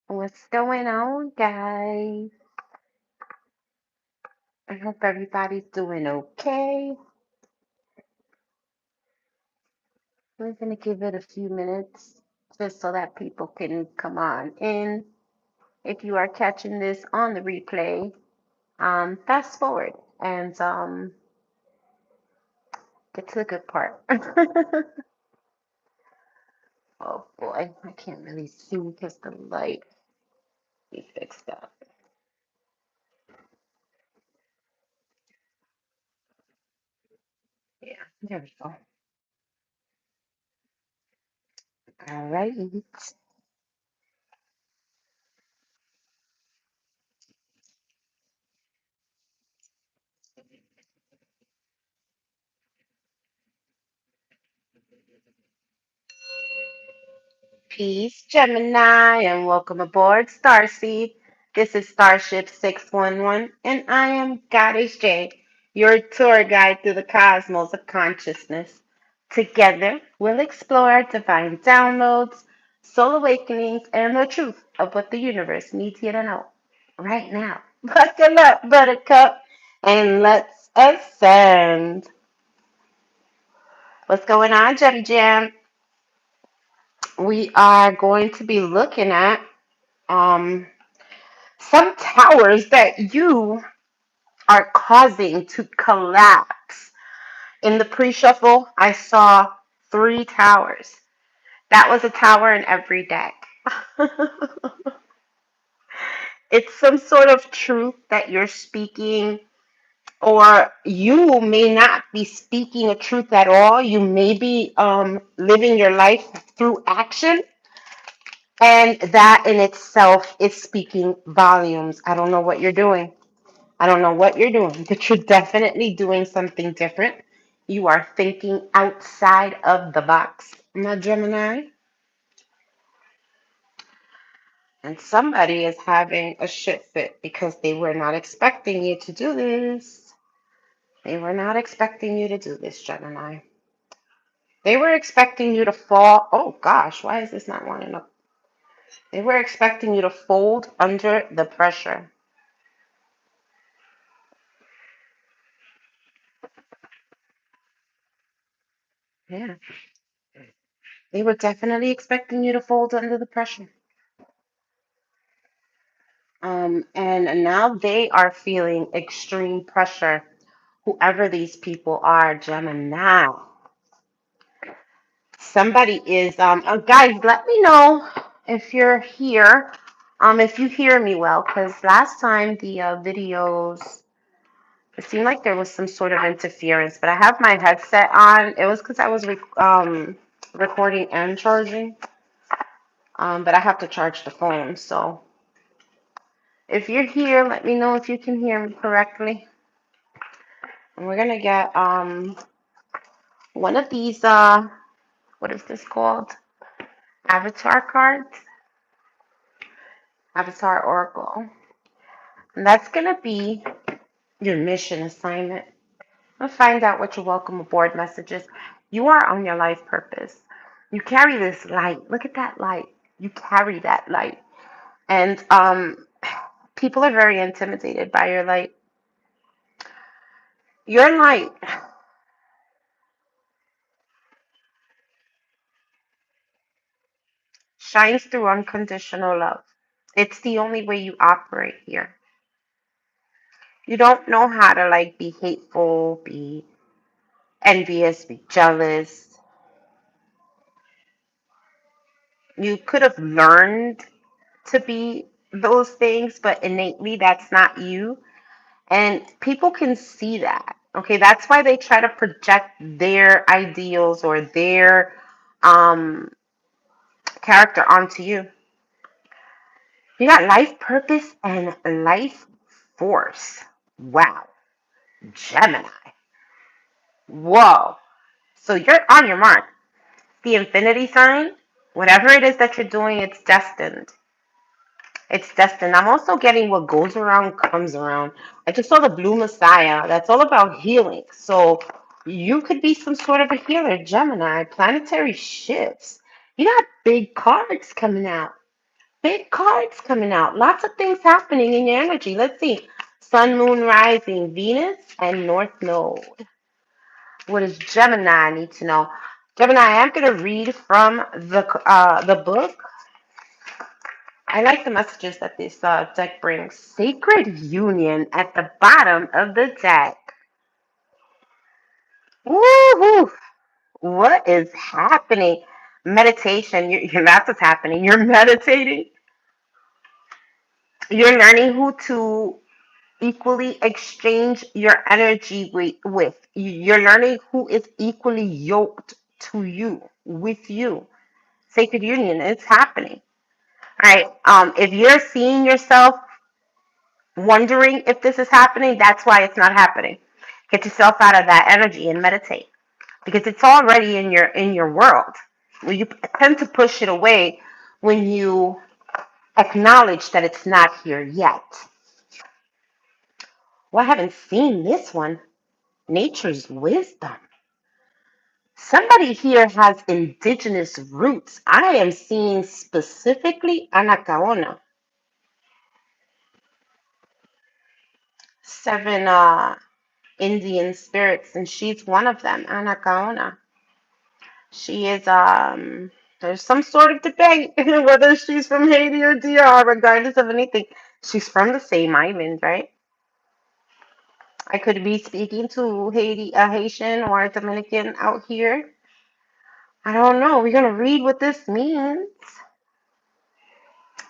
What's going on, guys? I hope everybody's doing okay. We're going to give it a few minutes just so that people can come on in. If you are catching this on the replay, fast forward and get to the good part. Oh boy, I can't really see because the light. We fixed that. Yeah, there we go. All right. Peace, Gemini, and welcome aboard, Starseed. This is Starship 611, and I am Goddess J, your tour guide through the cosmos of consciousness. Together, we'll explore divine downloads, soul awakenings, and the truth of what the universe needs you to know right now. Buckle up, Buttercup, and let's ascend. What's going on, Gem Jam? We are going to be looking at um, some towers that you are causing to collapse. In the pre shuffle, I saw three towers. That was a tower in every deck. It's some sort of truth that you're speaking, or you may not be speaking a truth at all. You may be living your life through action, and that in itself is speaking volumes. I don't know what you're doing. I don't know what you're doing, but you're definitely doing something different. You are thinking outside of the box, my Gemini. And somebody is having a shit fit because they were not expecting you to do this. They were not expecting you to do this, Gemini. They were expecting you to fall. Oh gosh, why is this not wanting up? They were expecting you to fold under the pressure. Yeah, they were definitely expecting you to fold under the pressure. And now they are feeling extreme pressure, whoever these people are, Gemini. Somebody is, guys, let me know if you're here, if you hear me well, because last time the videos, it seemed like there was some sort of interference, but I have my headset on. It was because I was recording and charging, but I have to charge the phone, so if you're here, let me know if you can hear me correctly. And we're gonna get one of these what is this called? Avatar cards. Avatar Oracle. And that's gonna be your mission assignment. I'll find out what your welcome aboard message is. You are on your life purpose. You carry this light. Look at that light. You carry that light. And people are very intimidated by your light. Your light shines through unconditional love. It's the only way you operate here. You don't know how to like be hateful, be envious, be jealous. You could have learned to be those things, but innately that's not you. And people can see that. Okay, that's why they try to project their ideals or their um, character onto you. You got life purpose and life force. Wow, Gemini. Whoa. So you're on your mark. The infinity sign, whatever it is that you're doing, it's destined. It's destined. I'm also getting what goes around comes around. I just saw the blue Messiah. That's all about healing. So you could be some sort of a healer, Gemini. Planetary shifts. You got big cards coming out. big cards coming out. Lots of things happening in your energy. Let's see. Sun, Moon, Rising, Venus, and North Node. What does Gemini need to know? Gemini, I'm going to read from the book. I like the messages that this deck brings. Sacred Union at the bottom of the deck. Woo-hoo! What is happening? Meditation. That's what's happening. You're meditating. You're learning who to equally exchange your energy with. You're learning who is equally yoked to you, with you. Sacred union, it's happening. All right. If you're seeing yourself wondering if this is happening, that's why it's not happening. Get yourself out of that energy and meditate because it's already in your world. Well, you tend to push it away when you acknowledge that it's not here yet. Well, I haven't seen this one. Nature's wisdom. Somebody here has indigenous roots. I am seeing specifically Anacaona. Seven Indian spirits, and she's one of them, Anacaona. She is there's some sort of debate whether she's from Haiti or DR, regardless of anything. She's from the same island, right? I could be speaking to Haiti, a Haitian or a Dominican out here. I don't know. We're gonna read what this means.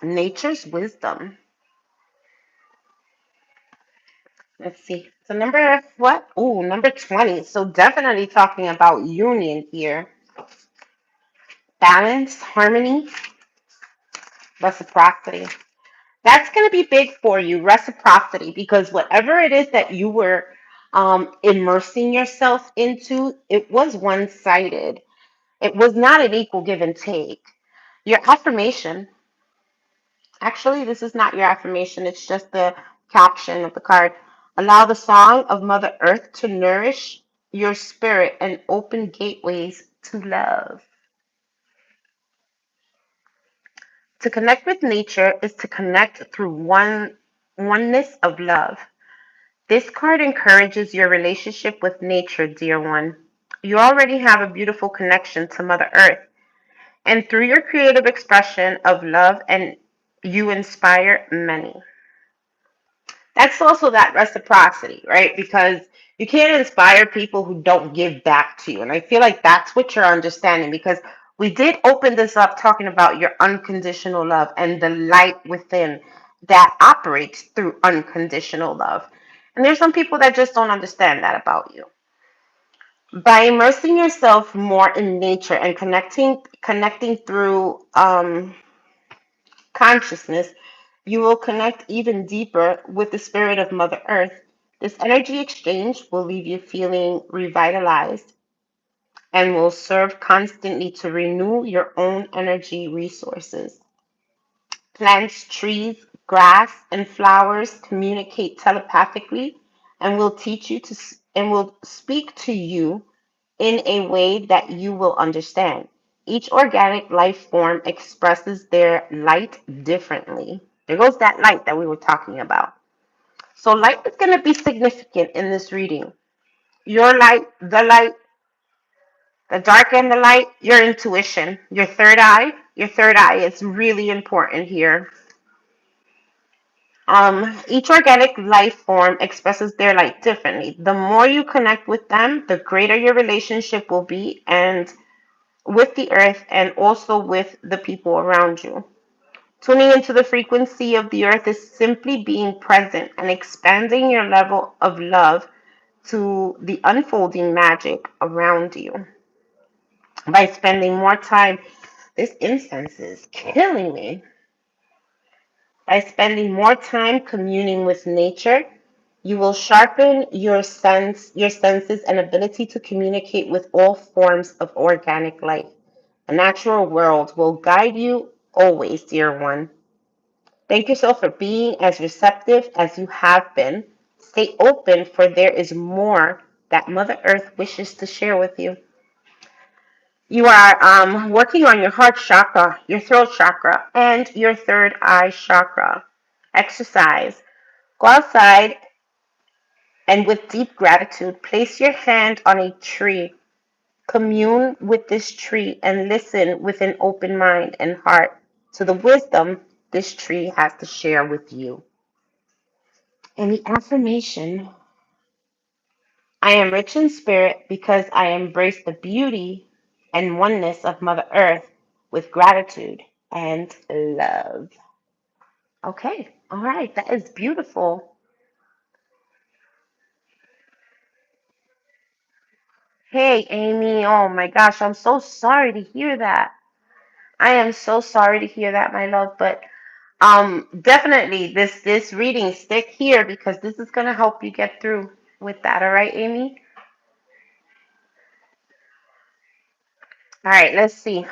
Nature's wisdom. Let's see. So number what? Oh, number 20. So definitely talking about union here. Balance, harmony, reciprocity. That's going to be big for you, reciprocity, because whatever it is that you were immersing yourself into, it was one-sided. It was not an equal give and take. Your affirmation, actually, this is not your affirmation, it's just the caption of the card. Allow the song of Mother Earth to nourish your spirit and open gateways to love. To connect with nature is to connect through oneness of love. This card encourages your relationship with nature, dear one. You already have a beautiful connection to Mother Earth, and through your creative expression of love and you inspire many. That's also that reciprocity, right? Because you can't inspire people who don't give back to you. And I feel like that's what you're understanding because we did open this up talking about your unconditional love and the light within that operates through unconditional love. And there's some people that just don't understand that about you. By immersing yourself more in nature and connecting through consciousness, you will connect even deeper with the spirit of Mother Earth. This energy exchange will leave you feeling revitalized and will serve constantly to renew your own energy resources. Plants, trees, grass, and flowers communicate telepathically and will teach you to and will speak to you in a way that you will understand. Each organic life form expresses their light differently. There goes that light that we were talking about. So, light is going to be significant in this reading. Your light, the dark and the light, your intuition, your third eye. Your third eye is really important here. Each organic life form expresses their light differently. The more you connect with them, the greater your relationship will be, and with the earth and also with the people around you. Tuning into the frequency of the earth is simply being present and expanding your level of love to the unfolding magic around you. By spending more time, this incense is killing me. By spending more time communing with nature, you will sharpen your senses and ability to communicate with all forms of organic life. A natural world will guide you always, dear one. Thank yourself for being as receptive as you have been. Stay open, for there is more that Mother Earth wishes to share with you. You are working on your heart chakra, your throat chakra, and your third eye chakra. Exercise. Go outside and with deep gratitude, place your hand on a tree. Commune with this tree and listen with an open mind and heart to the wisdom this tree has to share with you. And the affirmation: I am rich in spirit because I embrace the beauty and oneness of Mother Earth with gratitude and love. Okay, all right, that is beautiful. Hey, Amy, oh my gosh, I'm so sorry to hear that. I am so sorry to hear that, my love, but definitely this reading, stick here because this is going to help you get through with that. All right, Amy? All right, let's see.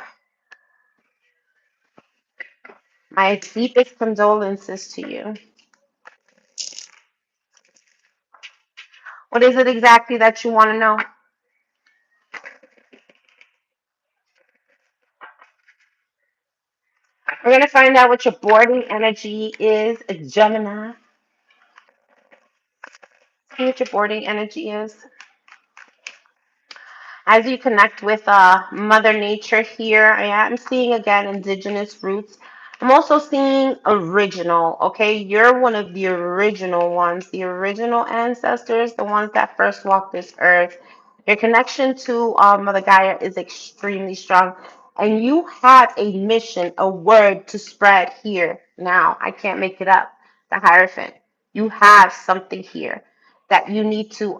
My deepest condolences to you. What is it exactly that you want to know? We're going to find out what your boarding energy is, Gemini. See what your boarding energy is. As you connect with Mother Nature here, I am seeing again indigenous roots. I'm also seeing original, okay? You're one of the original ones, the original ancestors, the ones that first walked this earth. Your connection to Mother Gaia is extremely strong. And you have a mission, a word to spread here now. I can't make it up. The Hierophant. You have something here that you need to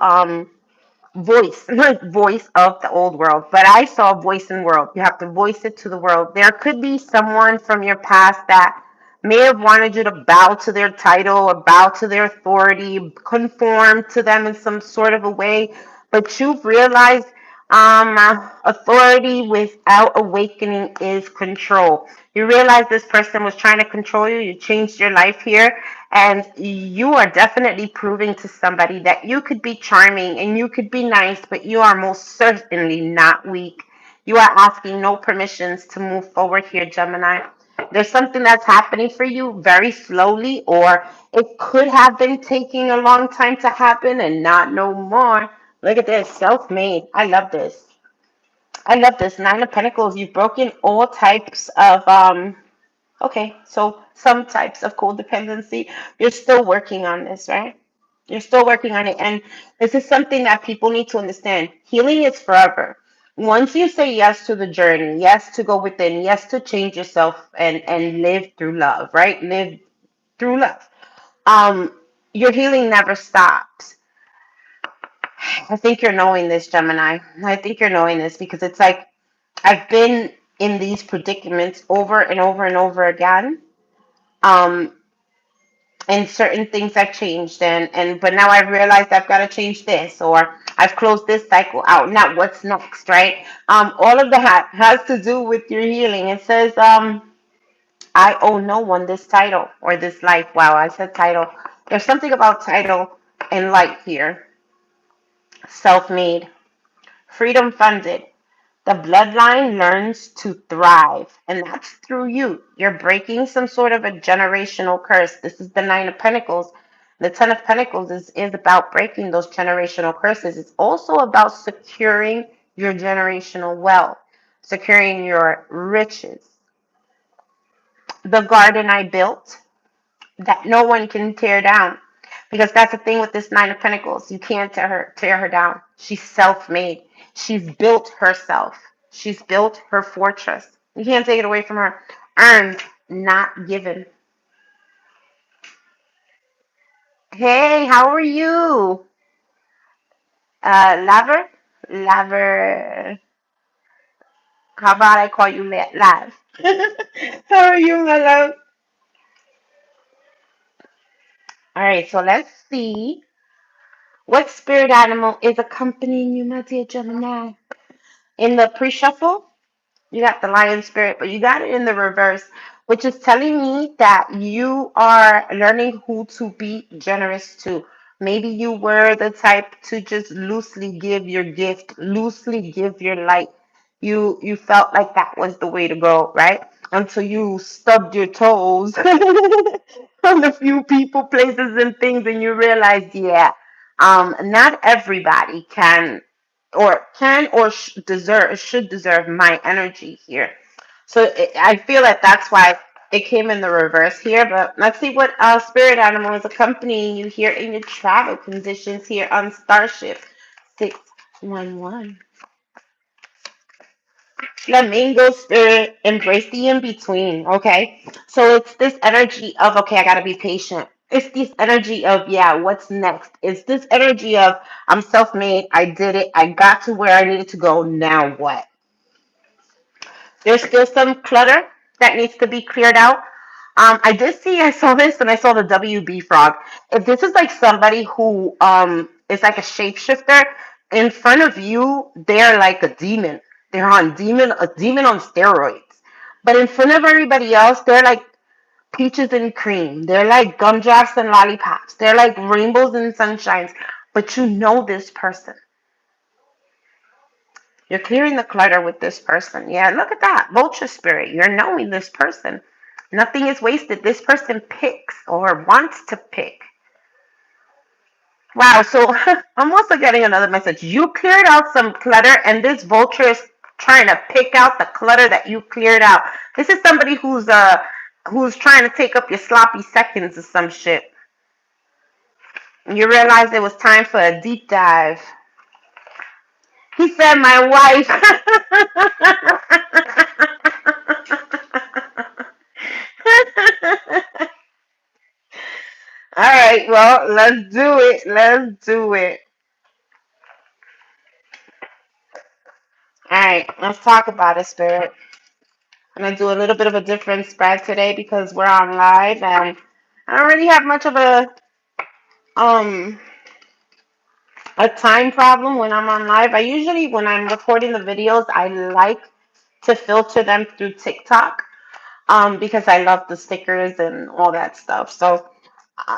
voice, voice of the old world, but I saw voice in world. You have to voice it to the world. There could be someone from your past that may have wanted you to bow to their title or bow to their authority, conform to them in some sort of a way, but you've realized authority without awakening is control. You realize this person was trying to control you. You changed your life here, and you are definitely proving to somebody that you could be charming and you could be nice, but you are most certainly not weak. You are asking no permissions to move forward here, Gemini. There's something that's happening for you very slowly, or it could have been taking a long time to happen and not no more. Look at this, self-made. I love this. I love this. Nine of Pentacles. You've broken all types of okay, so some types of codependency. You're still working on this, right? You're still working on it. And this is something that people need to understand. Healing is forever. Once you say yes to the journey, yes to go within, yes to change yourself and live through love, right? Live through love. Um, your healing never stops. I think you're knowing this, Gemini. I think you're knowing this because it's like I've been in these predicaments over and over and over again. Um, and certain things have changed and but now I've realized I've got to change this, or I've closed this cycle out. Now what's next, right? All of that has to do with your healing. It says I owe no one this title or this life. Wow, I said title. There's something about title and light here. Self-made, freedom funded. The bloodline learns to thrive, and that's through you. You're breaking some sort of a generational curse. This is the Nine of Pentacles. The Ten of Pentacles is about breaking those generational curses. It's also about securing your generational wealth, securing your riches. The garden I built that no one can tear down. Because that's the thing with this Nine of Pentacles. You can't tear her down. She's self-made. She's built herself. She's built her fortress. You can't take it away from her. Earned, not given. Hey, how are you? Laver? Laver. How about I call you Lav? How are you, my love? All right, so let's see. What spirit animal is accompanying you, my dear Gemini? In the pre-shuffle, you got the lion spirit, but you got it in the reverse, which is telling me that you are learning who to be generous to. Maybe you were the type to just loosely give your gift, loosely give your light. You felt like that was the way to go, right? Until you stubbed your toes on a few people, places, and things, and you realized, yeah, not everybody can or should deserve my energy here. So I feel that that's why it came in the reverse here. But let's see what spirit animal is accompanying you here in your travel conditions here on Starship 611. Flamingo spirit, embrace the in between. Okay, so it's this energy of, okay, I gotta be patient. It's this energy of, yeah, what's next? It's this energy of, I'm self-made, I did it, I got to where I needed to go. Now what? There's still some clutter that needs to be cleared out. I saw this, and I saw the WB frog. If this is like somebody who is like a shapeshifter, in front of you, they're like a demon. They're a demon on steroids. But in front of everybody else, they're like peaches and cream. They're like gumdrops and lollipops. They're like rainbows and sunshines. But you know this person. You're clearing the clutter with this person. Yeah, look at that. Vulture spirit. You're knowing this person. Nothing is wasted. This person picks or wants to pick. Wow, so I'm also getting another message. You cleared out some clutter, and this vulture is trying to pick out the clutter that you cleared out. This is somebody who's trying to take up your sloppy seconds or some shit. You realized it was time for a deep dive. He said, my wife. All right, well, let's do it. Let's do it. All right, let's talk about it, Spirit. I'm gonna do a little bit of a different spread today because we're on live, and I don't really have much of um a time problem when I'm on live. I usually, when I'm recording the videos, I like to filter them through TikTok because I love the stickers and all that stuff. So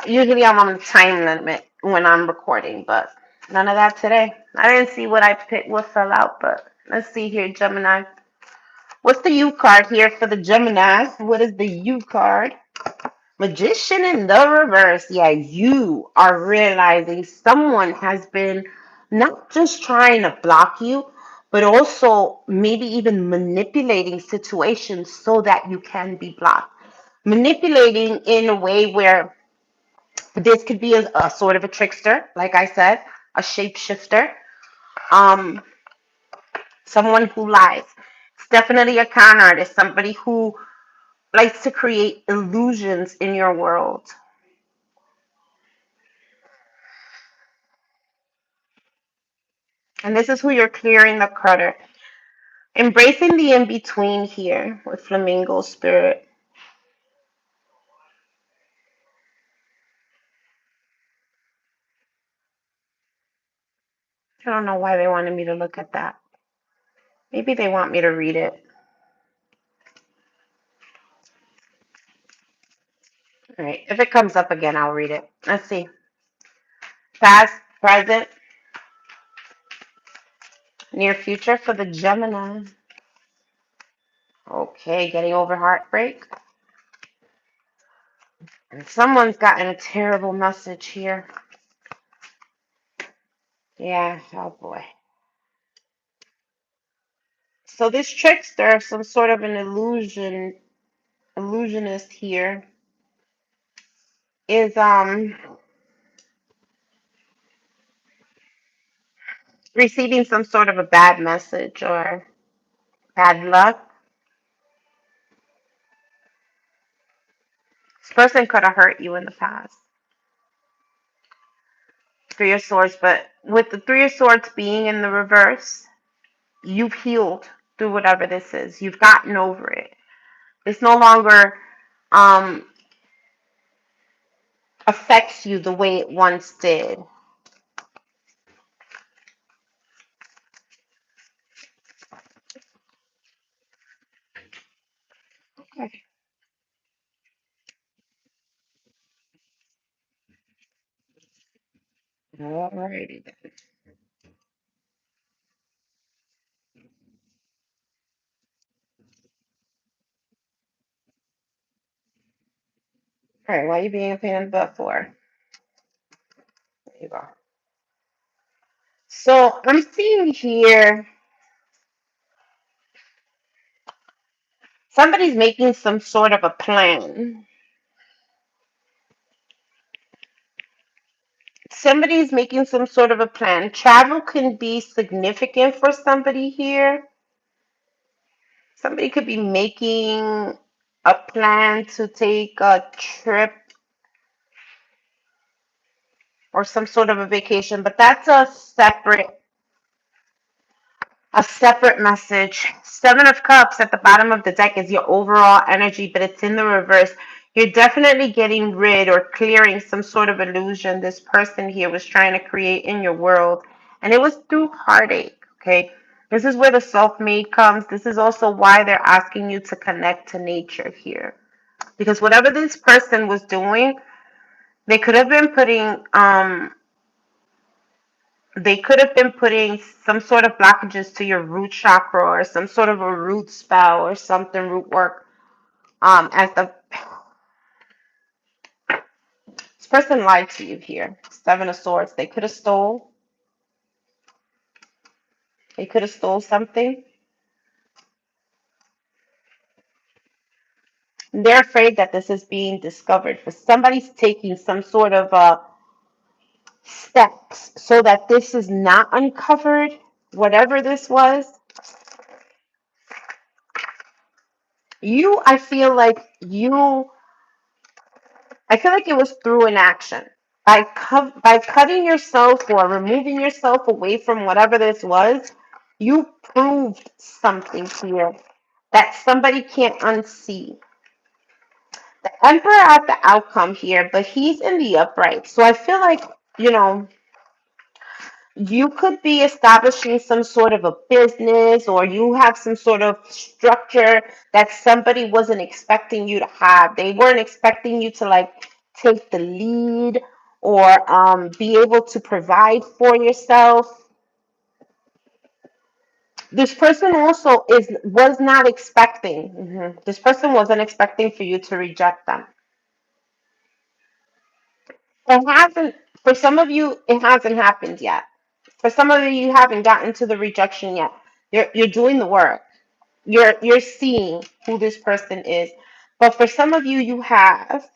usually I'm on a time limit when I'm recording, but none of that today. I didn't see what I picked, what fell out, but let's see here, Gemini. What's the U card here for the Gemini? What is the U card? Magician in the reverse. Yeah, you are realizing someone has been not just trying to block you, but also maybe even manipulating situations so that you can be blocked. Manipulating in a way where this could be a sort of a trickster, like I said, a shapeshifter, um, someone who lies. It's definitely a con artist, somebody who likes to create illusions in your world. And this is who you're clearing the clutter. Embracing the in between here with Flamingo Spirit. I don't know why they wanted me to look at that. Maybe they want me to read it. All right. If it comes up again, I'll read it. Let's see. Past, present, near future for the Gemini. Okay, getting over heartbreak. And someone's gotten a terrible message here. Yeah, oh boy. So this trickster, some sort of an illusionist here, is receiving some sort of a bad message or bad luck. This person could have hurt you in the past. Three of Swords, but with the Three of Swords being in the reverse, you've healed through whatever this is. You've gotten over it. It's no longer um, affects you the way it once did. Okay. Alrighty then. All right, why are you being a pain in the butt for? There you go. So I'm seeing here somebody's making some sort of a plan. Somebody's making some sort of a plan. Travel can be significant for somebody here. Somebody could be making a plan to take a trip or some sort of a vacation, but that's a separate message. Seven of Cups at the bottom of the deck is your overall energy, but it's in the reverse. You're definitely getting rid or clearing some sort of illusion this person here was trying to create in your world. And it was through heartache, okay? This is where the self-made comes. This is also why they're asking you to connect to nature here. Because whatever this person was doing, they could have been putting they could have been putting some sort of blockages to your root chakra or some sort of a root spell or something, root work. As this person lied to you here. Seven of Swords. They could have stole something. They're afraid that this is being discovered. For somebody's taking some sort of steps so that this is not uncovered. Whatever this was, I feel like it was through an action. By cutting yourself or removing yourself away from whatever this was, you proved something here that somebody can't unsee. The Emperor at the outcome here, but he's in the upright. So I feel like, you know, you could be establishing some sort of a business or you have some sort of structure that somebody wasn't expecting you to have. They weren't expecting you to like take the lead or be able to provide for yourself. This person also was not expecting. This person wasn't expecting for you to reject them. It hasn't, for some of you, it hasn't happened yet. For some of you, you haven't gotten to the rejection yet. You're doing the work. You're seeing who this person is. But for some of you, you have.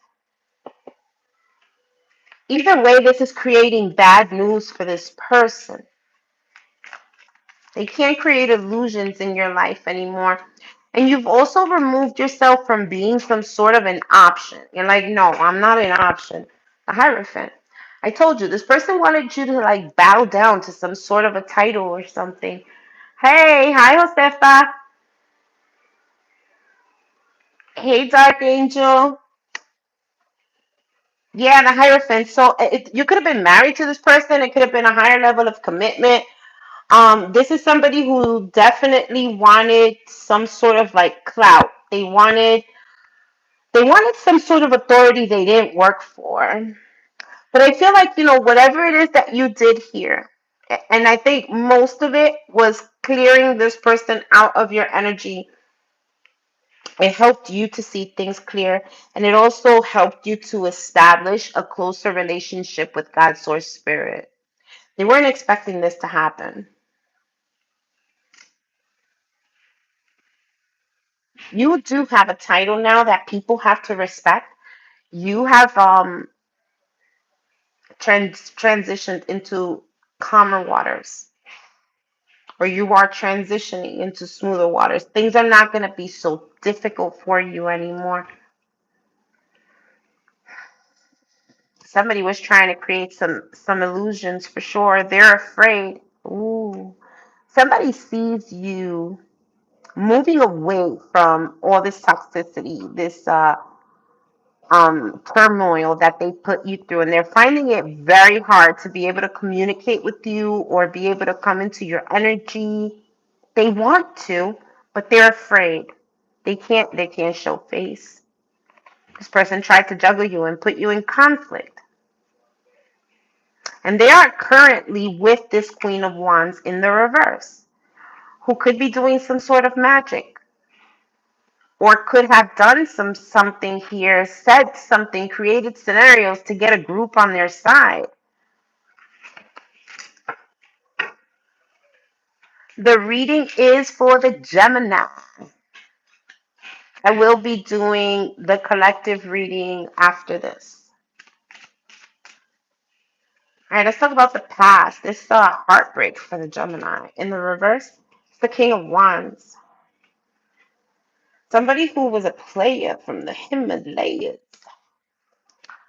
Either way, this is creating bad news for this person. They can't create illusions in your life anymore. And you've also removed yourself from being some sort of an option. You're like, no, I'm not an option. A Hierophant. I told you, this person wanted you to like bow down to some sort of a title or something. Hey, hi, Josefa. Hey, Dark Angel. Yeah, the Hierophant. So you could have been married to this person. It could have been a higher level of commitment. This is somebody who definitely wanted some sort of like clout. They wanted some sort of authority they didn't work for. But I feel like, whatever it is that you did here, and I think most of it was clearing this person out of your energy. It helped you to see things clear, and it also helped you to establish a closer relationship with God, Source, Spirit. They weren't expecting this to happen. You do have a title now that people have to respect. You have transitioned into calmer waters, or you are transitioning into smoother waters. Things are not going to be so difficult for you anymore. Somebody was trying to create some illusions for sure. They're afraid. Ooh. Somebody sees you moving away from all this toxicity, this turmoil that they put you through, and they're finding it very hard to be able to communicate with you or be able to come into your energy. They want to, but they're afraid. They can't show face. This person tried to juggle you and put you in conflict. And they are currently with this Queen of Wands in the reverse, who could be doing some sort of magic. or could have done something here, said something, created scenarios to get a group on their side. The reading is for the Gemini. I will be doing the collective reading after this. All right, let's talk about the past. This is a heartbreak for the Gemini. In the reverse, it's the King of Wands. Somebody who was a player from the Himalayas.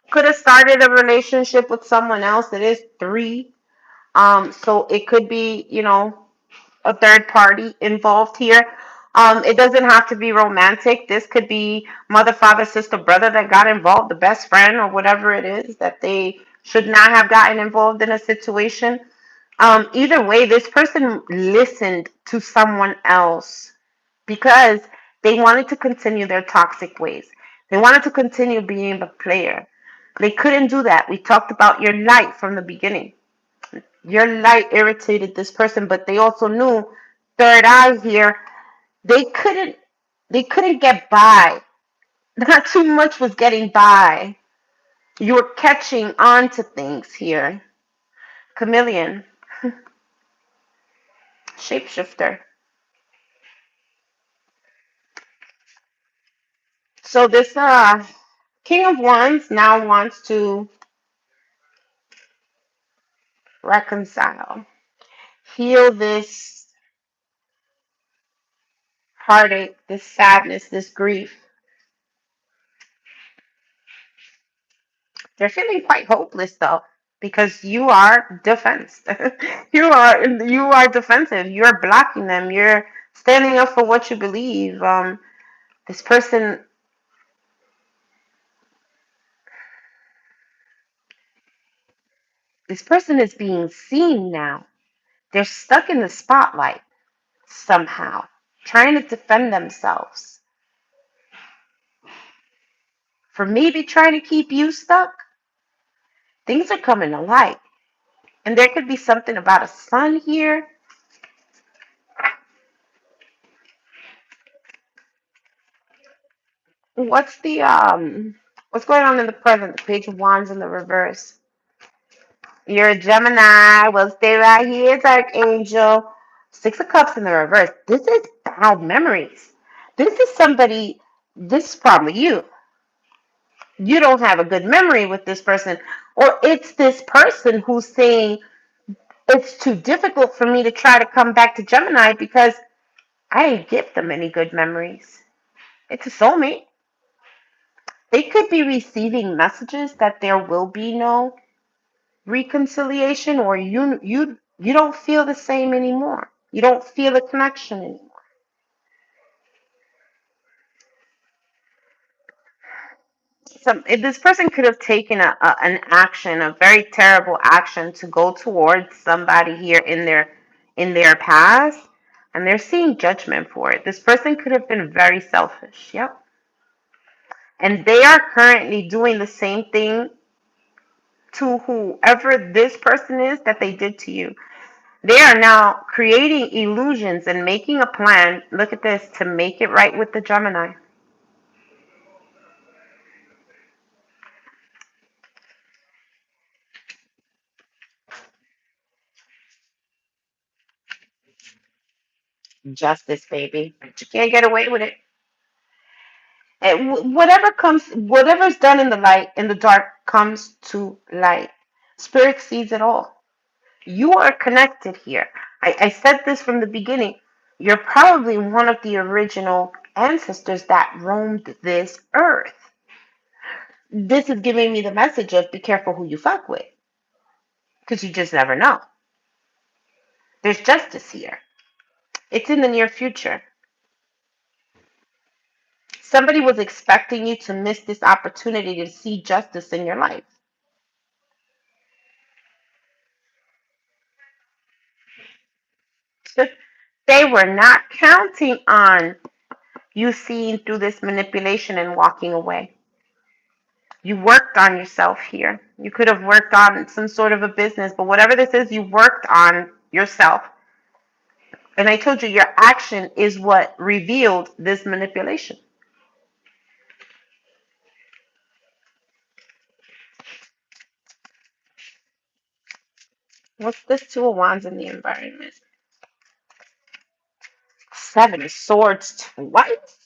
Could have started a relationship with someone else. It is three. So it could be, a third party involved here. It doesn't have to be romantic. This could be mother, father, sister, brother that got involved, the best friend, or whatever it is that they should not have gotten involved in a situation. Either way, this person listened to someone else because they wanted to continue their toxic ways. They wanted to continue being the player. They couldn't do that. We talked about your light from the beginning. Your light irritated this person, but they also knew third eye here. They couldn't they couldn't get by. Not too much was getting by. You were catching on to things here. Chameleon, shapeshifter. So this King of Wands now wants to reconcile, heal this heartache, this sadness, this grief. They're feeling quite hopeless though, because you are defense. you are defensive. You're blocking them. You're standing up for what you believe. This person this person is being seen now. They're stuck in the spotlight somehow, trying to defend themselves. For maybe trying to keep you stuck, things are coming to light. And there could be something about a sun here. What's going on in the present? The Page of Wands in the reverse. You're a Gemini. Well, stay right here, Dark Angel. Six of Cups in the reverse. This is bad memories. This is somebody, this is probably you. You don't have a good memory with this person. Or it's this person who's saying, it's too difficult for me to try to come back to Gemini because I didn't give them any good memories. It's a soulmate. They could be receiving messages that there will be no reconciliation, or you don't feel the same anymore. You don't feel the connection anymore. This person could have taken an action, a very terrible action, to go towards somebody here in their past, and they're seeing judgment for it. This person could have been very selfish. Yep. And they are currently doing the same thing to whoever this person is that they did to you. They are now creating illusions and making a plan. Look at this, to make it right with the Gemini. Justice, baby. You can't get away with it. Whatever's done in the light, in the dark, comes to light. Spirit sees it all. You are connected here. I said this from the beginning. You're probably one of the original ancestors that roamed this earth. This is giving me the message of be careful who you fuck with, because you just never know. There's justice here. It's in the near future. Somebody was expecting you to miss this opportunity to see justice in your life. They were not counting on you seeing through this manipulation and walking away. You worked on yourself here. You could have worked on some sort of a business, but whatever this is, you worked on yourself. And I told you your action is what revealed this manipulation. What's this Two of Wands in the environment? Seven of Swords twice.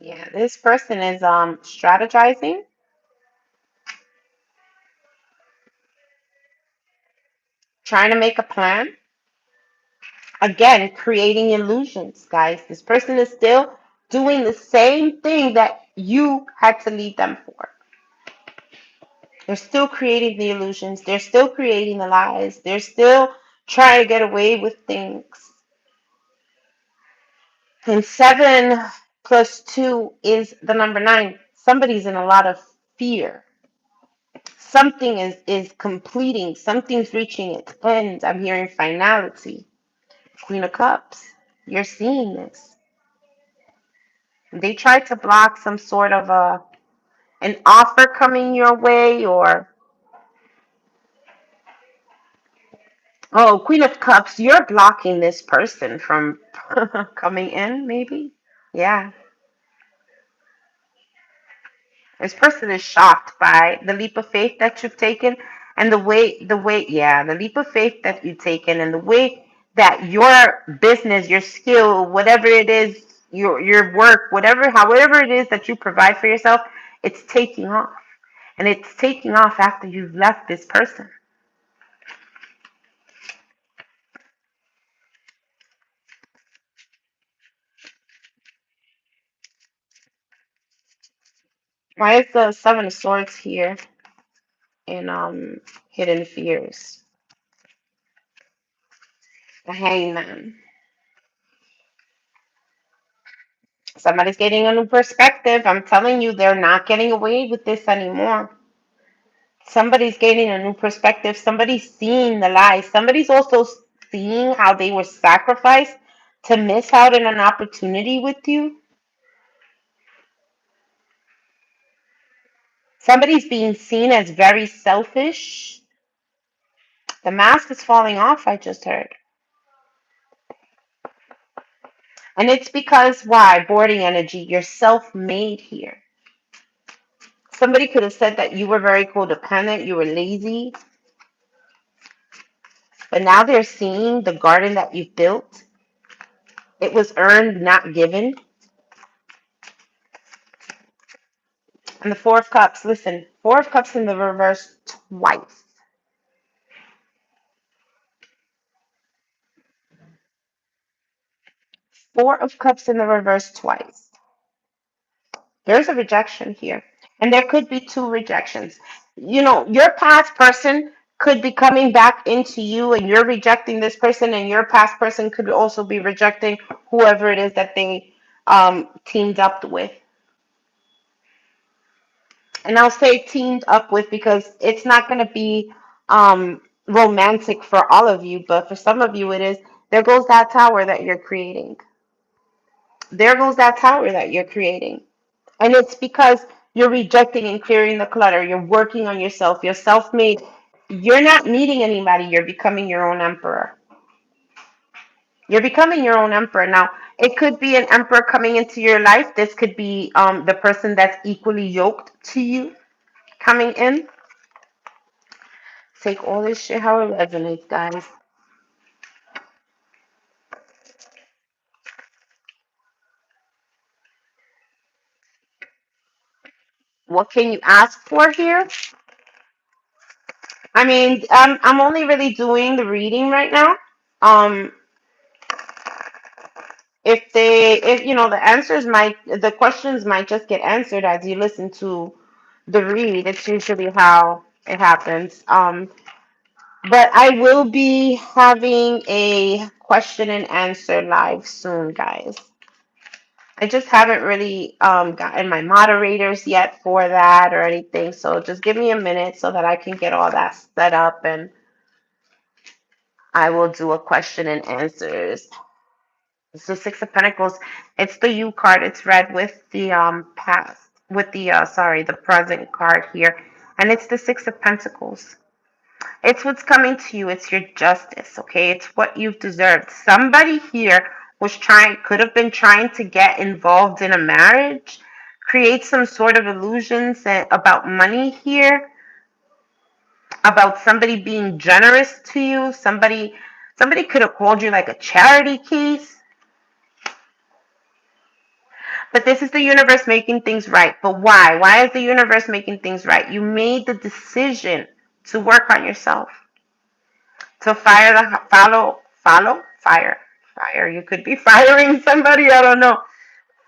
Yeah, this person is strategizing, trying to make a plan. Again, creating illusions, guys. This person is still doing the same thing that you had to leave them for. They're still creating the illusions. They're still creating the lies. They're still trying to get away with things. And 7 plus 2 is the number 9. Somebody's in a lot of fear. Something is completing. Something's reaching its end. I'm hearing finality. Queen of Cups. You're seeing this. They tried to block some sort of an offer coming your way, or oh, Queen of Cups, you're blocking this person from coming in, maybe. Yeah, this person is shocked by the leap of faith that you've taken, and yeah, the leap of faith that you've taken, and the way that your business, your skill, whatever it is, your work, however it is that you provide for yourself, it's taking off. And it's taking off after you've left this person. Why is the Seven of Swords here in Hidden Fears? The Hangman. Somebody's getting a new perspective. I'm telling you, they're not getting away with this anymore. Somebody's getting a new perspective. Somebody's seeing the lies. Somebody's also seeing how they were sacrificed to miss out on an opportunity with you. Somebody's being seen as very selfish. The mask is falling off, I just heard. And it's because why? Boarding energy. You're self-made here. Somebody could have said that you were very codependent, you were lazy, but now they're seeing the garden that you've built. It was earned, not given. And the Four of Cups, listen, Four of Cups in the reverse twice. Four of Cups in the reverse twice. There's a rejection here. And there could be two rejections. You know, your past person could be coming back into you and you're rejecting this person, and your past person could also be rejecting whoever it is that they teamed up with. And I'll say teamed up with because it's not going to be romantic for all of you, but for some of you it is. There goes that tower that you're creating. There goes that tower that you're creating. And it's because you're rejecting and clearing the clutter. You're working on yourself. You're self made. You're not needing anybody. You're becoming your own emperor. You're becoming your own emperor. Now, it could be an emperor coming into your life. This could be the person that's equally yoked to you coming in. Take all this shit how it resonates, guys. What can you ask for here? I mean, I'm only really doing the reading right now. Um, if you know, the questions might just get answered as you listen to the read. It's usually how it happens. But I will be having a question and answer live soon, guys. I just haven't really gotten my moderators yet for that or anything. So just give me a minute so that I can get all that set up, and I will do a question and answers. It's the Six of Pentacles. It's the U card. It's red with the past, with the sorry, the present card here, and it's the Six of Pentacles. It's what's coming to you. It's your justice, okay? It's what you've deserved. Somebody here could have been trying to get involved in a marriage, create some sort of illusions about money here. about somebody being generous to you. Somebody could have called you like a charity case. But this is the universe making things right. But why? Why is the universe making things right? You made the decision to work on yourself, to fire. You could be firing somebody. I don't know.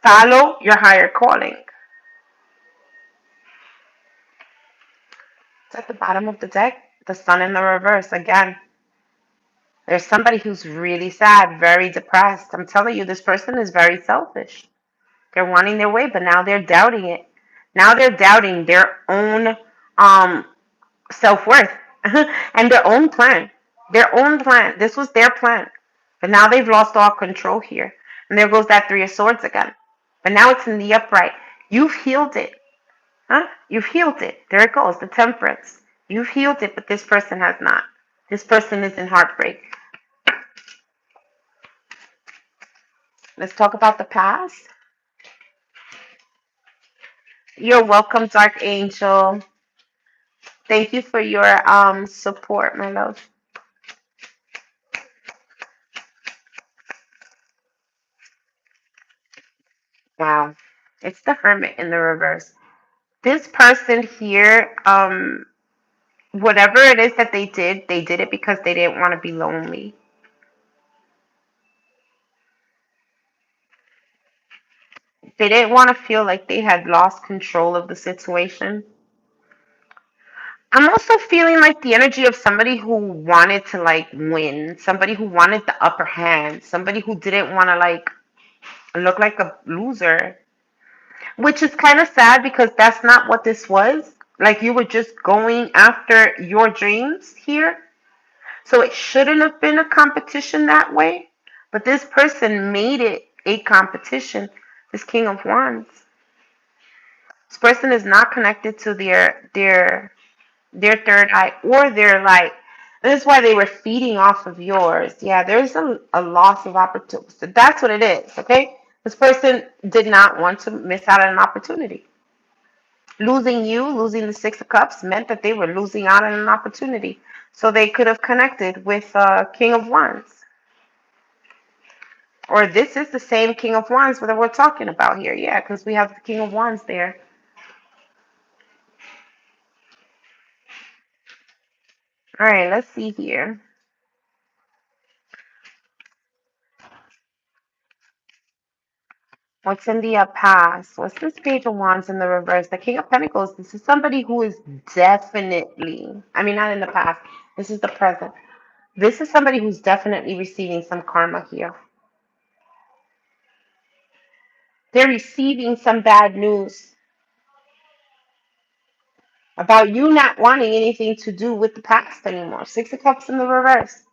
Follow your higher calling. It's at the bottom of the deck. The sun in the reverse again. There's somebody who's really sad, very depressed. I'm telling you, this person is very selfish. They're wanting their way, but now they're doubting it. Now they're doubting their own um, self-worth and their own plan. Their own plan. This was their plan. But now they've lost all control here. And there goes that Three of Swords again. But now it's in the upright. You've healed it. Huh? You've healed it. There it goes, the Temperance. You've healed it, but this person has not. This person is in heartbreak. Let's talk about the past. You're welcome, Dark Angel. Thank you for your support, my love. Wow. It's the Hermit in the reverse. This person here, whatever it is that they did it because they didn't want to be lonely. They didn't want to feel like they had lost control of the situation. I'm also feeling like the energy of somebody who wanted to like win, somebody who wanted the upper hand, somebody who didn't want to like look like a loser, which is kind of sad because that's not what this was. Like you were just going after your dreams here. So it shouldn't have been a competition that way. But this person made it a competition. This King of Wands. This person is not connected to their third eye or their light. This is why they were feeding off of yours. Yeah, there's a loss of opportunity. So that's what it is, okay? This person did not want to miss out on an opportunity. Losing you, losing the Six of Cups, meant that they were losing out on an opportunity. So they could have connected with King of Wands. Or this is the same King of Wands that we're talking about here. Yeah, because we have the King of Wands there. All right, let's see here. What's in the past? What's this Page of Wands in the reverse? The King of Pentacles. This is somebody who is definitely, I mean, not in the past. This is the present. This is somebody who's definitely receiving some karma here. They're receiving some bad news about you not wanting anything to do with the past anymore. Six of Cups in the reverse.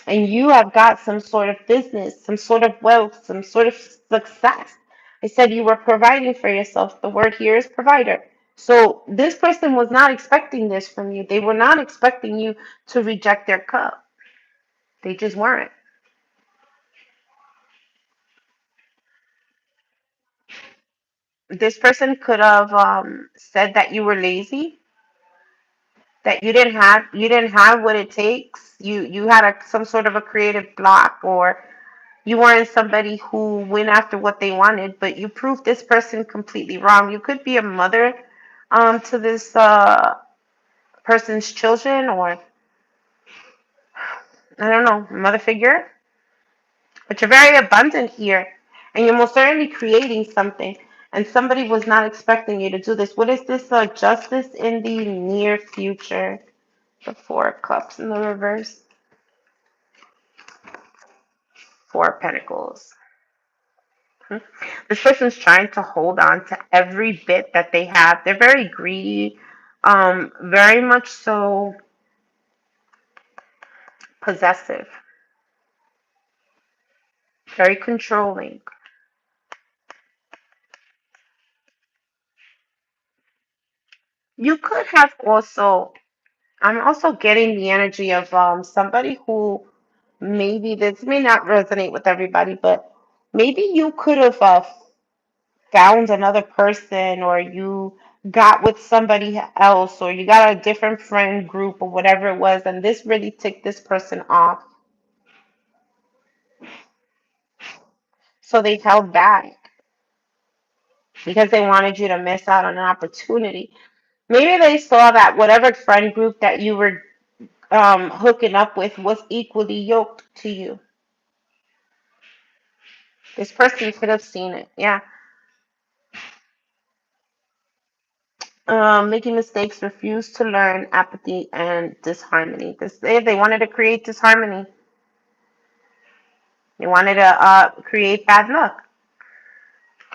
And you have got some sort of business, some sort of wealth, some sort of success. I said you were providing for yourself. The word here is provider. So this person was not expecting this from you. They were not expecting you to reject their cup. They just weren't. This person could have said that you were lazy, that you didn't have what it takes. You had some sort of a creative block, or you weren't somebody who went after what they wanted, but you proved this person completely wrong. You could be a mother to this person's children, or I don't know, mother figure. But you're very abundant here, and you're most certainly creating something. And somebody was not expecting you to do this. What is this justice in the near future? The Four of Cups in the reverse. Four of Pentacles. This person's trying to hold on to every bit that they have. They're very greedy, very much so possessive, very controlling. You could have also, I'm also getting the energy of somebody who maybe this may not resonate with everybody, but maybe you could have found another person, or you got with somebody else, or you got a different friend group, or whatever it was, and this really ticked this person off. So they held back because they wanted you to miss out on an opportunity. Maybe they saw that whatever friend group that you were hooking up with was equally yoked to you. This person could have seen it. Yeah. Making mistakes, refuse to learn, apathy, and disharmony. They wanted to create disharmony. They wanted to create bad luck.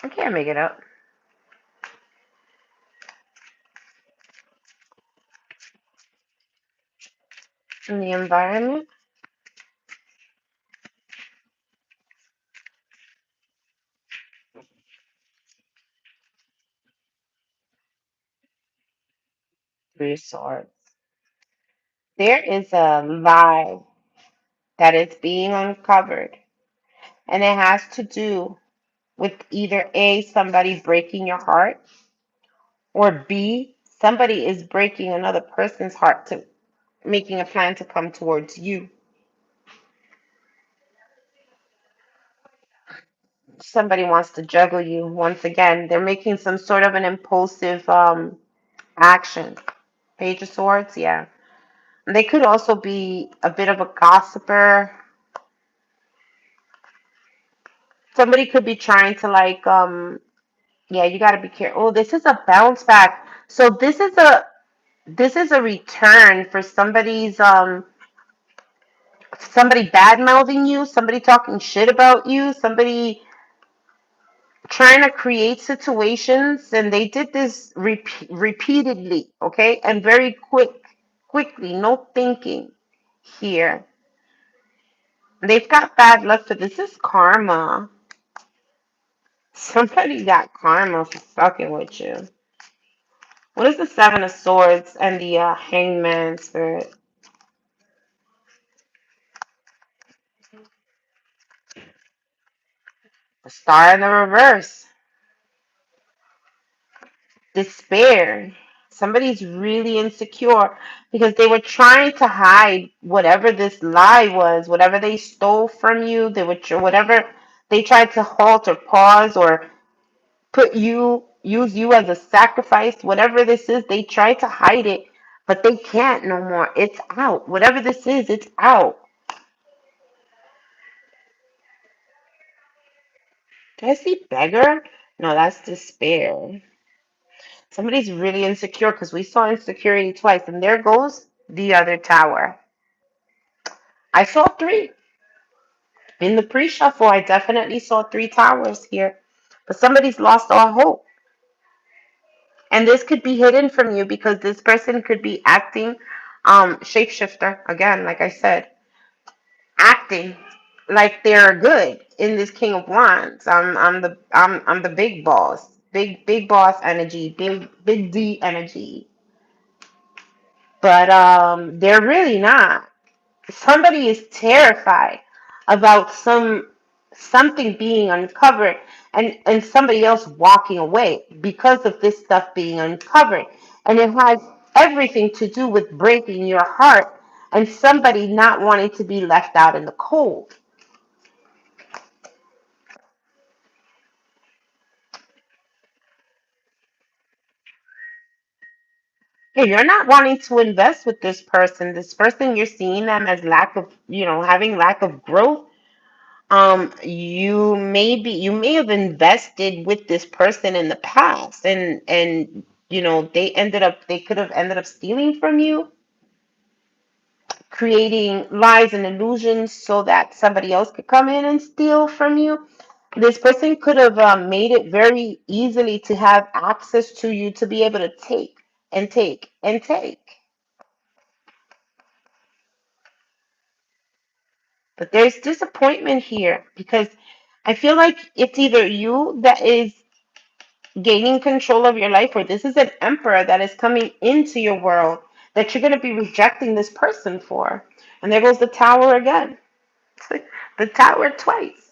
I can't make it up. In the environment, three swords. There is a lie that is being uncovered, and it has to do with either A, somebody breaking your heart, or B, somebody is breaking another person's heart to making a plan to come towards you. Somebody wants to juggle you once again. They're making some sort of an impulsive action. Page of Swords, yeah. They could also be a bit of a gossiper. Somebody could be trying to like yeah, you got to be careful. Oh, this is a bounce back. So this is a return for somebody bad mouthing you, somebody talking shit about you, somebody trying to create situations, and they did this repeatedly, okay, and very quickly, no thinking here. They've got bad luck for this. Is karma. Somebody got karma for fucking with you. What is the Seven of Swords and the Hangman Spirit? The Star in the reverse. Despair. Somebody's really insecure because they were trying to hide whatever this lie was, whatever they stole from you. They were whatever they tried to halt or pause or use you as a sacrifice. Whatever this is, they tried to hide it, but they can't no more. It's out. Whatever this is, it's out. Do I see beggar? No, that's despair. Somebody's really insecure because we saw insecurity twice, and there goes the other tower. I saw three. In the pre shuffle, I definitely saw three towers here. But somebody's lost all hope. And this could be hidden from you because this person could be acting shapeshifter, again, like I said, acting like they're good in this King of Wands. I'm the big boss. Big boss energy, big D energy. But they're really not. Somebody is terrified about something being uncovered and somebody else walking away because of this stuff being uncovered, and it has everything to do with breaking your heart and somebody not wanting to be left out in the cold. Hey, you're not wanting to invest with this person, you're seeing them as lack of, having lack of growth. You may have invested with this person in the past, and they could have ended up stealing from you, creating lies and illusions so that somebody else could come in and steal from you. This person could have made it very easily to have access to you, to be able to take and take and take. But there's disappointment here because I feel like it's either you that is gaining control of your life, or this is an emperor that is coming into your world that you're going to be rejecting this person for. And there goes the tower again. The tower twice.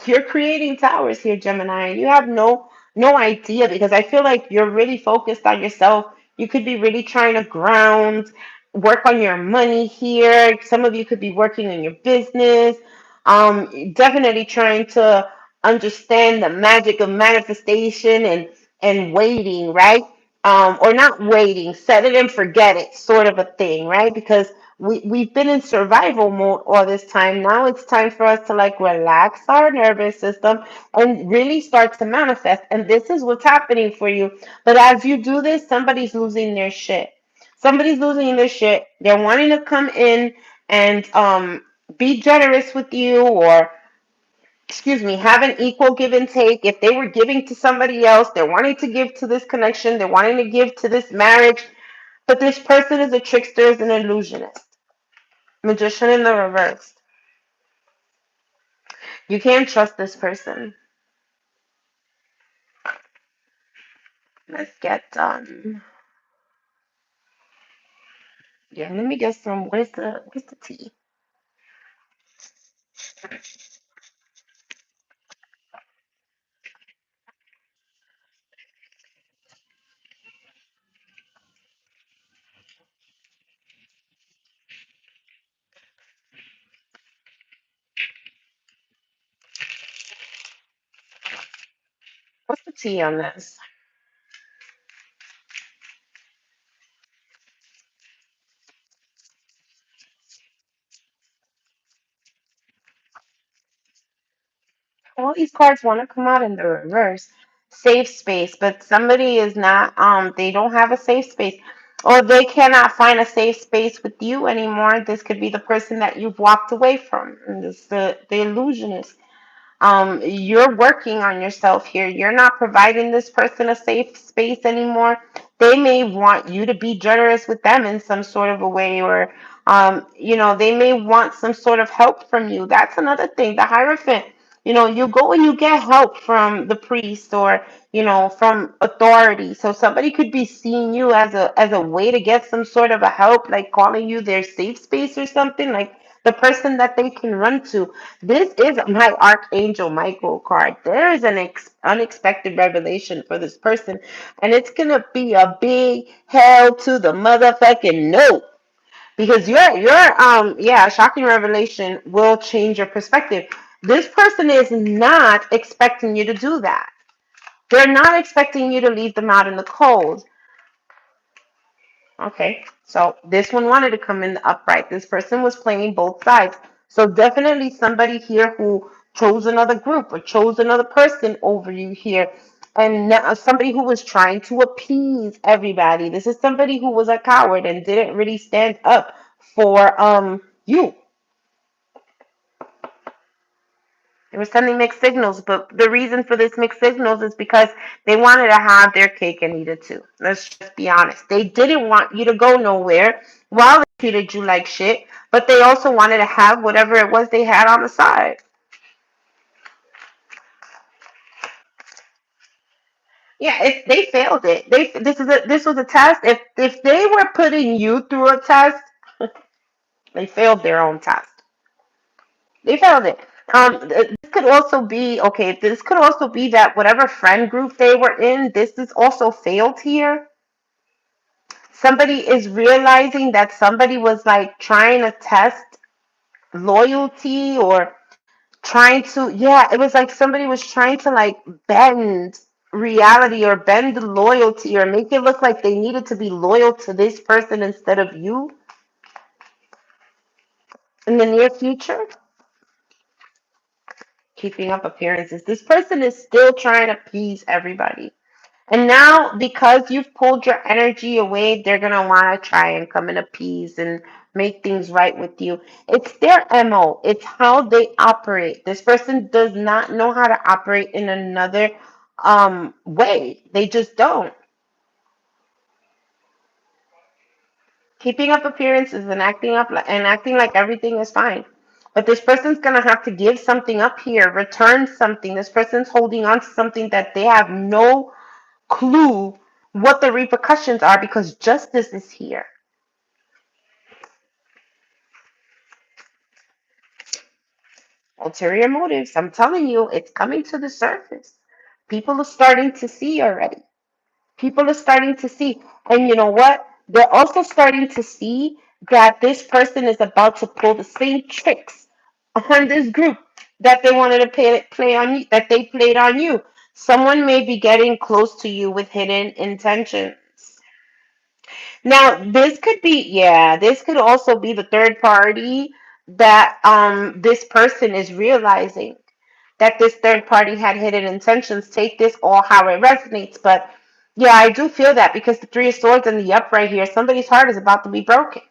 You're creating towers here, Gemini. You have no no idea, because I feel like you're really focused on yourself. You could be really trying to ground, work on your money here. Some of you could be working in your business. Definitely trying to understand the magic of manifestation and waiting, right? Or not waiting, set it and forget it, sort of a thing, right? Because we've been in survival mode all this time. Now it's time for us to like relax our nervous system and really start to manifest. And this is what's happening for you. But as you do this, somebody's losing their shit. Somebody's losing their shit. They're wanting to come in and be generous with you, or excuse me, have an equal give and take. If they were giving to somebody else, they're wanting to give to this connection, they're wanting to give to this marriage. But this person is a trickster, is an illusionist. Magician in the reverse. You can't trust this person. Let's get yeah, let me get some. What is the tea? What's the tea on this? All these cards want to come out in the reverse. Safe space, but somebody is not, they don't have a safe space. Or they cannot find a safe space with you anymore. This could be the person that you've walked away from. And this the illusionist. You're working on yourself here. You're not providing this person a safe space anymore. They may want you to be generous with them in some sort of a way, or they may want some sort of help from you. That's another thing. The Hierophant, you go and you get help from the priest, or from authority. So somebody could be seeing you as a way to get some sort of a help, like calling you their safe space or something, like the person that they can run to. This is my Archangel Michael card. There is an unexpected revelation for this person, and it's gonna be a big hell to the motherfucking no. Because your shocking revelation will change your perspective. This person is not expecting you to do that. They're not expecting you to leave them out in the cold. Okay, so this one wanted to come in the upright. This person was playing both sides. So definitely somebody here who chose another group or chose another person over you here. And now somebody who was trying to appease everybody. This is somebody who was a coward and didn't really stand up for you. They were sending mixed signals, but the reason for this mixed signals is because they wanted to have their cake and eat it too. Let's just be honest. They didn't want you to go nowhere while they treated you like shit, but they also wanted to have whatever it was they had on the side. Yeah, if they failed it, this was a test. If they were putting you through a test, they failed their own test. They failed it. This could also be okay. This could also be that whatever friend group they were in, this is also failed here. Somebody is realizing that somebody was like trying to test loyalty, or trying to, yeah, it was like somebody was trying to like bend reality or bend loyalty, or make it look like they needed to be loyal to this person instead of you in the near future. Keeping up appearances. This person is still trying to please everybody. And now, because you've pulled your energy away, they're going to want to try and come and appease and make things right with you. It's their MO, it's how they operate. This person does not know how to operate in another way. They just don't. Keeping up appearances and acting like everything is fine. But this person's going to have to give something up here, return something. This person's holding on to something that they have no clue what the repercussions are, because justice is here. Ulterior motives. I'm telling you, it's coming to the surface. People are starting to see already. People are starting to see. And you know what? They're also starting to see that this person is about to pull the same tricks on this group that they wanted to play on you, that they played on you. Someone may be getting close to you with hidden intentions. Now, this could be, yeah, this could also be the third party that this person is realizing that this third party had hidden intentions. Take this all how it resonates. But yeah, I do feel that because the Three of Swords and the upright here, somebody's heart is about to be broken.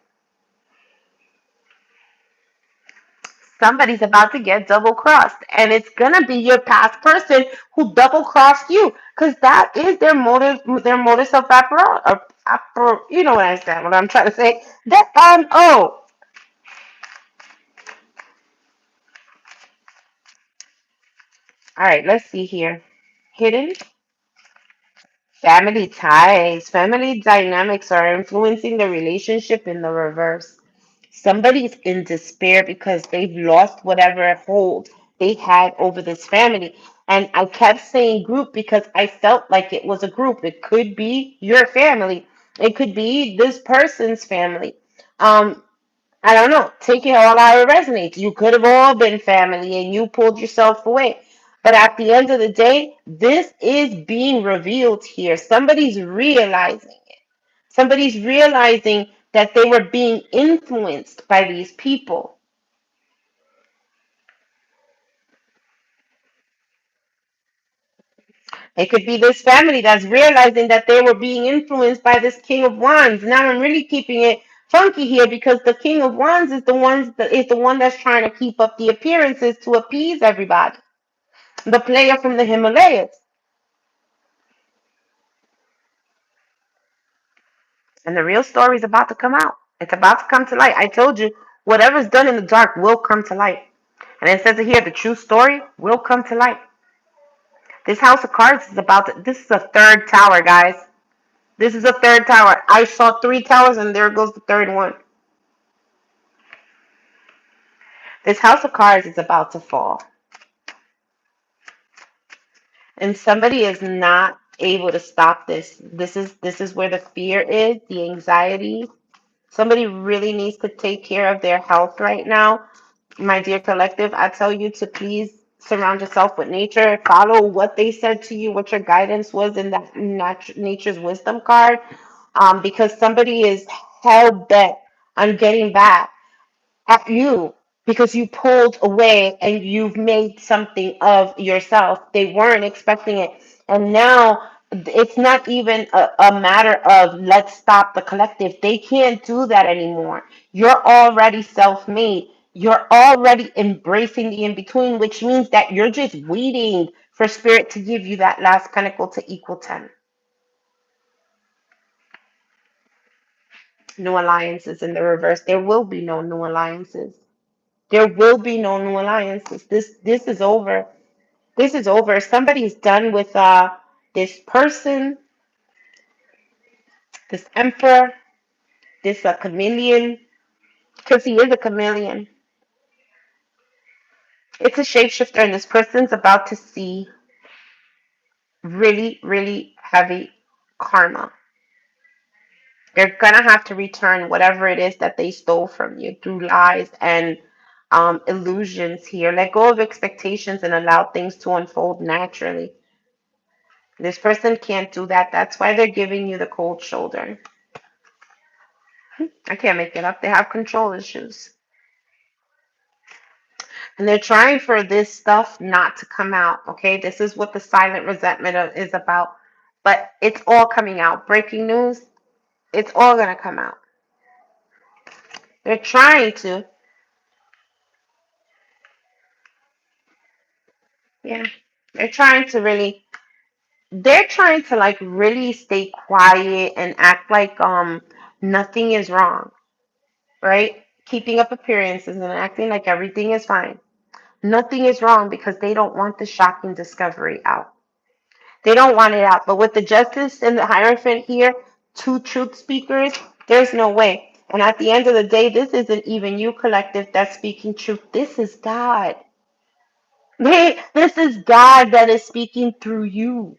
Somebody's about to get double crossed, and it's gonna be your past person who double crossed you, because that is their modus of you know what I said, what I'm trying to say. That oh, all right, let's see here. Hidden family ties, family dynamics are influencing the relationship in the reverse. Somebody's in despair because they've lost whatever hold they had over this family. And I kept saying group because I felt like it was a group. It could be your family, it could be this person's family. Um, I don't know. Take it all how it resonates. You could have all been family and you pulled yourself away. But at the end of the day, this is being revealed here. Somebody's realizing. Somebody's realizing that they were being influenced by these people. It could be this family that's realizing that they were being influenced by this King of Wands. Now I'm really keeping it funky here because the King of Wands is the one that's trying to keep up the appearances to appease everybody. The player from the Himalayas. And the real story is about to come out. It's about to come to light. I told you, whatever's done in the dark will come to light. And it says it here, the true story will come to light. This house of cards is about to, this is a third tower, guys. This is a third tower. I saw three towers and there goes the third one. This house of cards is about to fall. And somebody is not able to stop this. This is where the fear is, the anxiety. Somebody really needs to take care of their health right now. My dear collective, I tell you to please surround yourself with nature. Follow what they said to you, what your guidance was in that nature's wisdom card. Because somebody is hell bent on getting back at you because you pulled away and you've made something of yourself. They weren't expecting it. And now it's not even a matter of let's stop the collective. They can't do that anymore. You're already self made. You're already embracing the in between, which means that you're just waiting for spirit to give you that last pinnacle to equal 10. New alliances in the reverse. There will be no new alliances. There will be no new alliances. This is over. This is over. Somebody's done with this person, this emperor, this chameleon, because he is a chameleon. It's a shapeshifter, and this person's about to see really, really heavy karma. They're gonna have to return whatever it is that they stole from you through lies and illusions here. Let go of expectations and allow things to unfold naturally. This person can't do that. That's why they're giving you the cold shoulder. I can't make it up. They have control issues. And they're trying for this stuff not to come out. Okay. This is what the silent resentment is about. But it's all coming out. Breaking news. It's all going to come out. They're trying to. Yeah. They're trying to really. They're trying to like really stay quiet and act like nothing is wrong. Right. Keeping up appearances and acting like everything is fine. Nothing is wrong because they don't want the shocking discovery out. They don't want it out. But with the justice and the hierophant here, two truth speakers, there's no way. And at the end of the day, this isn't even you, collective, that's speaking truth. This is God. This is God that is speaking through you.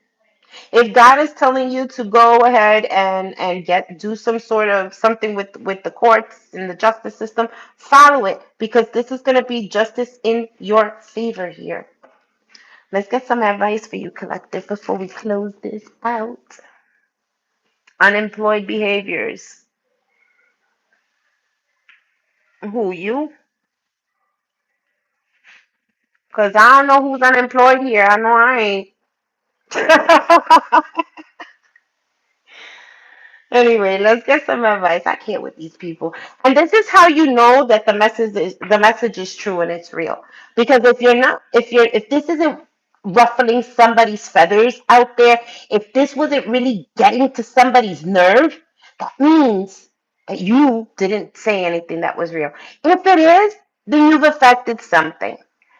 If God is telling you to go ahead and get do some sort of something with the courts and the justice system, follow it because this is going to be justice in your favor here. Let's get some advice for you, collective, before we close this out. Unemployed behaviors. Who, you? Because I don't know who's unemployed here. I know I ain't. Anyway, let's get some advice. I can't with these people. And this is how you know that the message is true and it's real. Because if this isn't ruffling somebody's feathers out there, if this wasn't really getting to somebody's nerve, that means that you didn't say anything that was real. If it is, then you've affected something.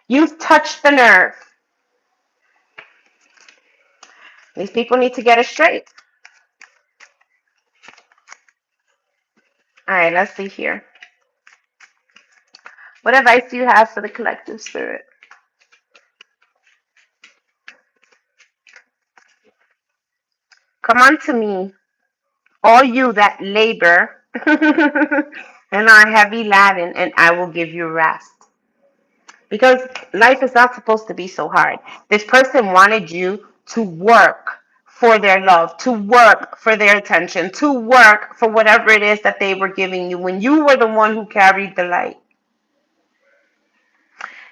You've touched the nerve. These people need to get it straight. All right, let's see here. What advice do you have for the collective spirit? Come unto me, all you that labor and are heavy laden, and I will give you rest. Because life is not supposed to be so hard. This person wanted you to work for their love, to work for their attention, to work for whatever it is that they were giving you when you were the one who carried the light.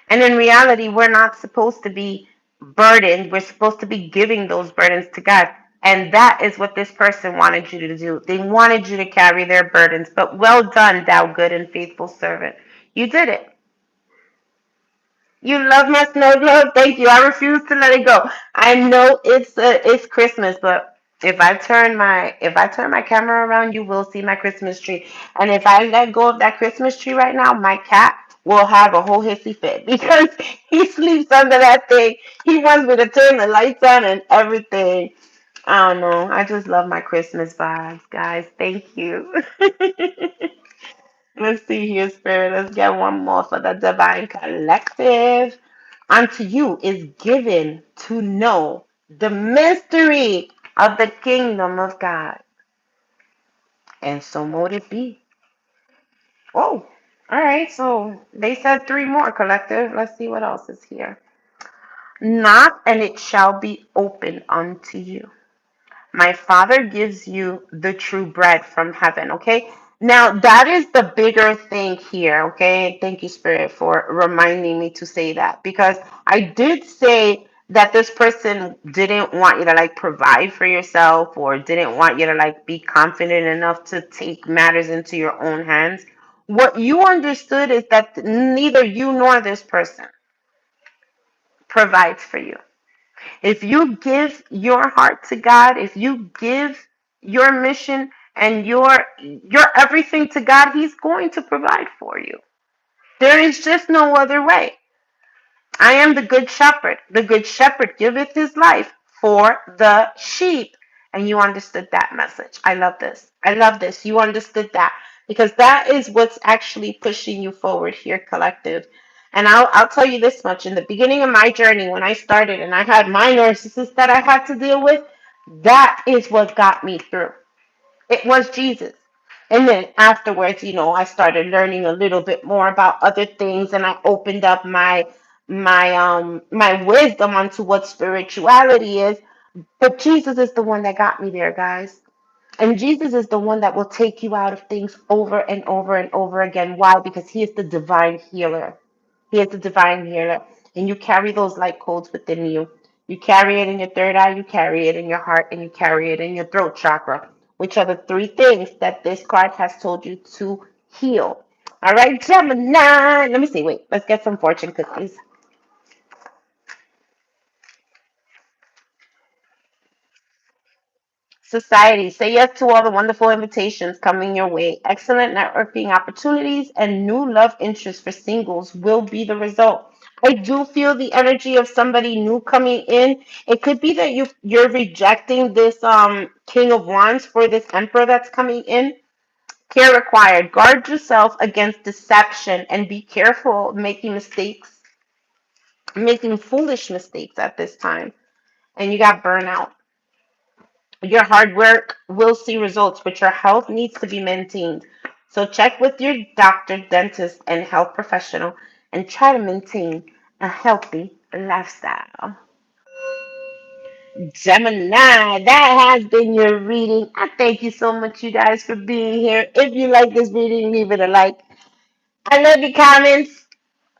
And in reality, we're not supposed to be burdened. We're supposed to be giving those burdens to God. And that is what this person wanted you to do. They wanted you to carry their burdens. But well done, thou good and faithful servant. You did it. You love my snow globe. Thank you. I refuse to let it go. I know it's Christmas, but if I turn my camera around, you will see my Christmas tree. And if I let go of that Christmas tree right now, my cat will have a whole hissy fit because he sleeps under that thing. He wants me to turn the lights on and everything. I don't know. I just love my Christmas vibes, guys. Thank you. Let's see here, Spirit. Let's get one more for the Divine Collective. Unto you is given to know the mystery of the kingdom of God. And so mote it be. Oh, all right. So they said three more, Collective. Let's see what else is here. Knock and it shall be opened unto you. My Father gives you the true bread from heaven. Okay. Now, that is the bigger thing here. Okay. Thank you, Spirit, for reminding me to say that because I did say that this person didn't want you to like provide for yourself or didn't want you to like be confident enough to take matters into your own hands. What you understood is that neither you nor this person provides for you. If you give your heart to God, if you give your mission and your everything to God, He's going to provide for you. There is just no other way. I am the good shepherd. The good shepherd giveth his life for the sheep. And you understood that message. I love this. I love this. You understood that because that is what's actually pushing you forward here, collective. And I'll tell you this much. In the beginning of my journey, when I started and I had my narcissist that I had to deal with, that is what got me through. It was Jesus. And then afterwards, I started learning a little bit more about other things and I opened up my wisdom onto what spirituality is. But Jesus is the one that got me there, guys. And Jesus is the one that will take you out of things over and over and over again. Why? Because he is the divine healer. He is the divine healer. And you carry those light codes within you. You carry it in your third eye, you carry it in your heart, and you carry it in your throat chakra, which are the three things that this card has told you to heal. All right, Gemini. Let me see. Wait, let's get some fortune cookies. Society, say yes to all the wonderful invitations coming your way. Excellent networking opportunities and new love interests for singles will be the result. I do feel the energy of somebody new coming in. It could be that you're rejecting this King of Wands for this Emperor that's coming in. Care required. Guard yourself against deception and be careful of making mistakes. making foolish mistakes at this time, and you got burnout. Your hard work will see results, but your health needs to be maintained. So check with your doctor, dentist, and health professional and try to maintain a healthy lifestyle. Gemini, that has been your reading. I thank you so much, you guys, for being here. If you like this reading, leave it a like. I love your comments.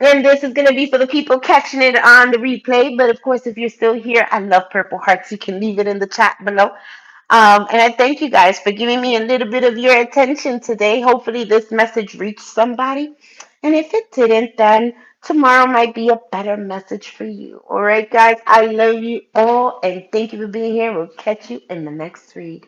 And this is going to be for the people catching it on the replay. But of course, if you're still here, I love purple hearts. You can leave it in the chat below. And I thank you guys for giving me a little bit of your attention today. Hopefully, this message reached somebody. And if it didn't, then tomorrow might be a better message for you. All right, guys, I love you all. And thank you for being here. We'll catch you in the next read.